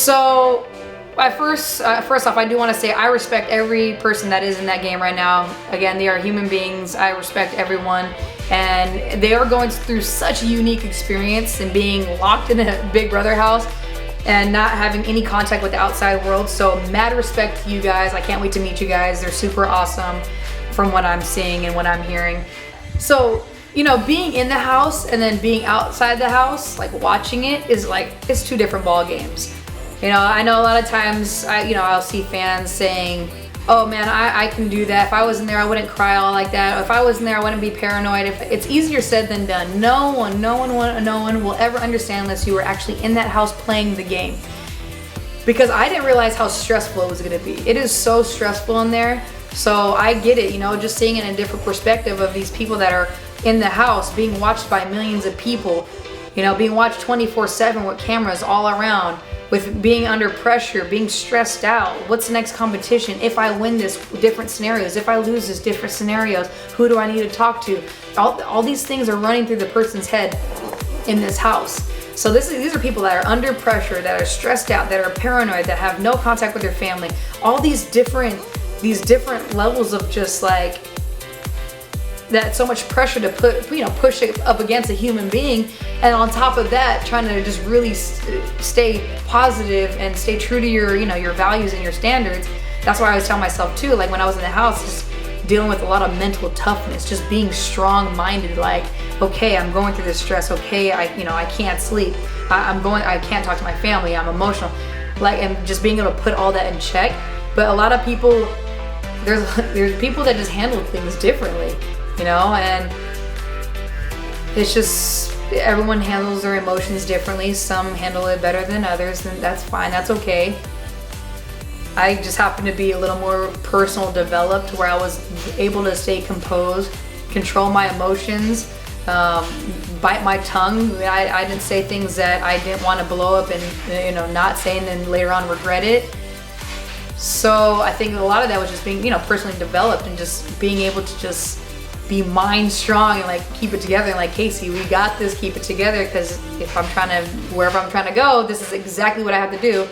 So, first off, I do want to say I respect every person that is in that game right now. Again, they are human beings. I respect everyone. And they are going through such a unique experience and being locked in a Big Brother house and not having any contact with the outside world. So mad respect to you guys. I can't wait to meet you guys. They're super awesome from what I'm seeing and what I'm hearing. So, you know, being in the house and then being outside the house, like watching it, is like, it's two different ball games. You know, I know a lot of times, I'll see fans saying, oh man, I can do that. If I was in there, I wouldn't cry all like that. Or if I was in there, I wouldn't be paranoid. If it's easier said than done. No one will ever understand unless you were actually in that house playing the game. Because I didn't realize how stressful it was gonna be. It is so stressful in there. So I get it, just seeing it in a different perspective of these people that are in the house being watched by millions of people, being watched 24/7 with cameras all around, with being under pressure, being stressed out. What's the next competition? If I win this, different scenarios. If I lose this, different scenarios. Who do I need to talk to? All these things are running through the person's head in this house. So these are people that are under pressure, that are stressed out, that are paranoid, that have no contact with their family. All these different levels of just like, that so much pressure to push it up against a human being, and on top of that, trying to just really stay positive and stay true to your values and your standards. That's why I always tell myself too, like when I was in the house, just dealing with a lot of mental toughness, just being strong-minded. Like, okay, I'm going through this stress. Okay, I can't sleep. I can't talk to my family. I'm emotional. Like, and just being able to put all that in check. But a lot of people, there's people that just handle things differently. And it's just, everyone handles their emotions differently. Some handle it better than others, and that's fine, that's okay. I just happen to be a little more personal developed, where I was able to stay composed, control my emotions, bite my tongue. I didn't say things that I didn't want to blow up and not say, and then later on regret it. So I think a lot of that was just being personally developed, and just being able to just be mind strong and like keep it together, and like, Kaycee, we got this, keep it together, because wherever I'm trying to go, this is exactly what I have to do,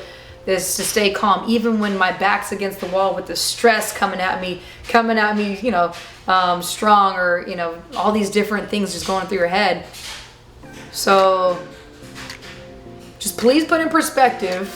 is to stay calm, even when my back's against the wall with the stress coming at me, strong, or all these different things just going through your head. So just please put in perspective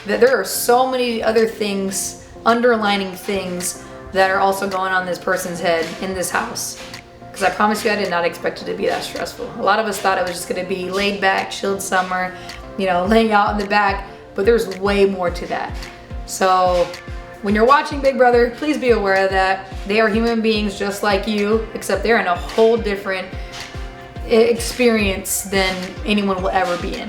that there are so many other things, underlining things, that are also going on in this person's head in this house. Because I promise you, I did not expect it to be that stressful. A lot of us thought it was just gonna be laid back, chilled summer, laying out in the back, but there's way more to that. So when you're watching Big Brother, please be aware of that. They are human beings just like you, except they're in a whole different experience than anyone will ever be in,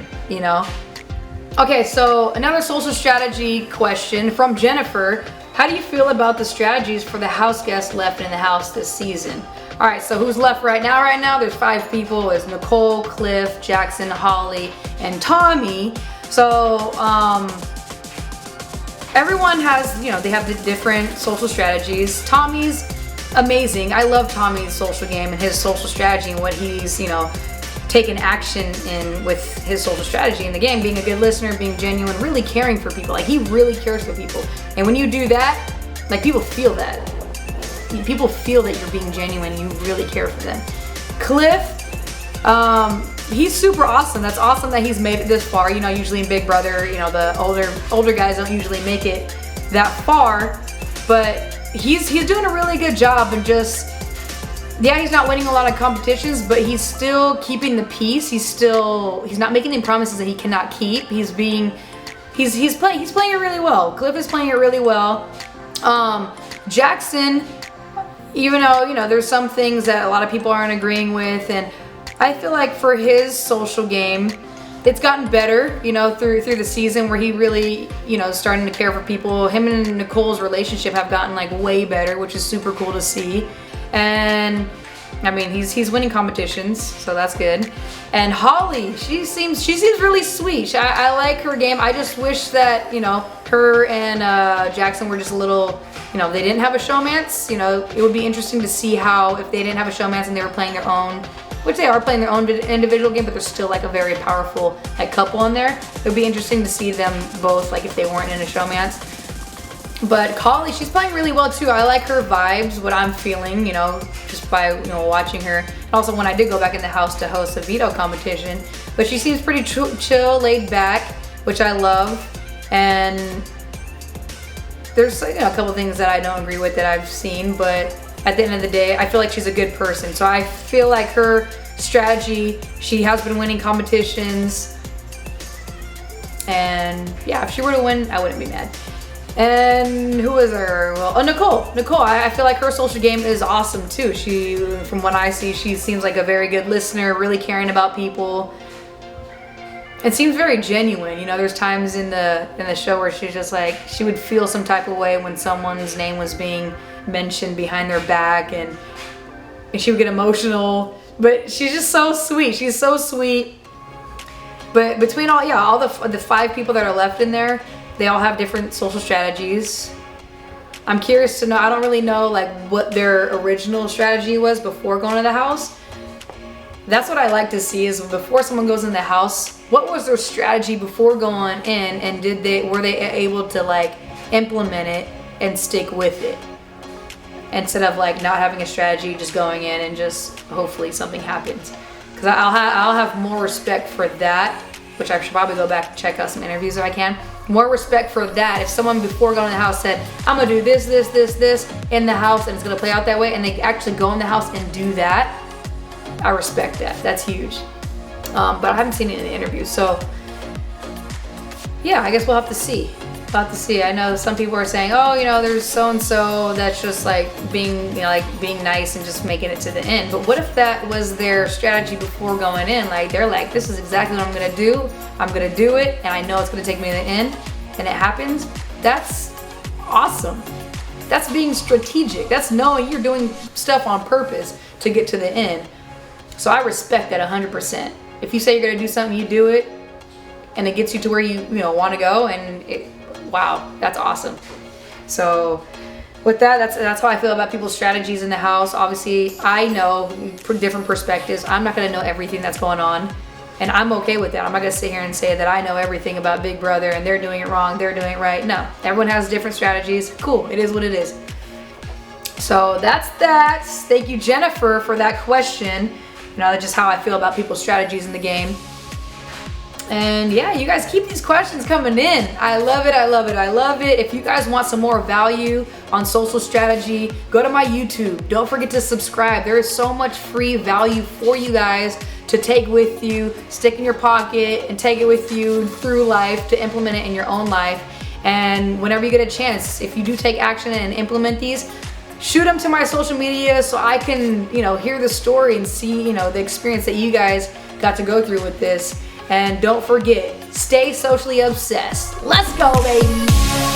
Okay, so another social strategy question from Jennifer. How do you feel about the strategies for the house guests left in the house this season? All right, so who's left right now? Right now, there's 5 people. It's Nicole, Cliff, Jackson, Holly, and Tommy. So everyone has, they have the different social strategies. Tommy's amazing. I love Tommy's social game and his social strategy and what he's, taken action in with his social strategy in the game, being a good listener, being genuine, really caring for people. Like, he really cares for people. And when you do that, like, people feel that. People feel that you're being genuine, you really care for them. Cliff, he's super awesome. That's awesome that he's made it this far. Usually in Big Brother, the older guys don't usually make it that far, but he's doing a really good job, and just, yeah, he's not winning a lot of competitions, but he's still keeping the peace. He's not making any promises that he cannot keep. He's playing it really well. Cliff is playing it really well. Jackson, even though, there's some things that a lot of people aren't agreeing with, and I feel like for his social game, it's gotten better, through the season, where he really, starting to care for people. Him and Nicole's relationship have gotten like way better, which is super cool to see. And I mean, he's winning competitions, so that's good. And Holly, she seems really sweet. I like her game. I just wish that, her and Jackson were just a little, they didn't have a showmance. It would be interesting to see how, if they didn't have a showmance and they were playing their own which they are playing their own individual game, but they're still like a very powerful like couple in there. It would be interesting to see them both, like if they weren't in a showmance. But Kali, she's playing really well too. I like her vibes, what I'm feeling, you know, just by, you know, watching her. And also when I did go back in the house to host a veto competition, but she seems pretty chill, laid back, which I love. And there's, you know, a couple things that I don't agree with that I've seen, but at the end of the day, I feel like she's a good person. So I feel like her strategy, she has been winning competitions. And yeah, if she were to win, I wouldn't be mad. And who was her? Well, oh, Nicole. Nicole, I feel like her social game is awesome too. She, from what I see, she seems like a very good listener, really caring about people. It seems very genuine. You know, there's times in the show where she's just like, she would feel some type of way when someone's name was being mentioned behind their back, and she would get emotional. But she's just so sweet. She's so sweet. But between all the 5 people that are left in there, they all have different social strategies. I'm curious to know, I don't really know like what their original strategy was before going to the house. That's what I like to see, is before someone goes in the house, what was their strategy before going in, and were they able to like implement it and stick with it? Instead of like not having a strategy, just going in and just hopefully something happens. Because I'll have more respect for that, which I should probably go back and check out some interviews if I can. More respect for that. If someone before going to the house said, I'm gonna do this in the house and it's gonna play out that way, and they actually go in the house and do that, I respect that. That's huge. But I haven't seen it in the interviews, so yeah, I guess we'll have to see. We'll have to see. I know some people are saying, oh, you know, there's so-and-so that's just like being, you know, like being nice and just making it to the end. But what if that was their strategy before going in? Like they're like, this is exactly what I'm gonna do. I'm gonna do it, and I know it's gonna take me to the end, and it happens. That's awesome. That's being strategic. That's knowing you're doing stuff on purpose to get to the end. So I respect that 100%. If you say you're gonna do something, you do it, and it gets you to where you want to go, and wow, that's awesome. So with that, that's how I feel about people's strategies in the house. Obviously, I know different perspectives. I'm not gonna know everything that's going on, and I'm okay with that. I'm not gonna sit here and say that I know everything about Big Brother and they're doing it wrong, they're doing it right. No, everyone has different strategies. Cool, it is what it is. So that's that. Thank you, Jennifer, for that question. You know, that's just how I feel about people's strategies in the game. And yeah, you guys keep these questions coming in. I love it, I love it, I love it. If you guys want some more value on social strategy, go to my YouTube. Don't forget to subscribe. There is so much free value for you guys to take with you, stick in your pocket, and take it with you through life to implement it in your own life. And whenever you get a chance, if you do take action and implement these, shoot them to my social media so I can, hear the story and see, the experience that you guys got to go through with this. And don't forget, stay socially obsessed. Let's go, baby.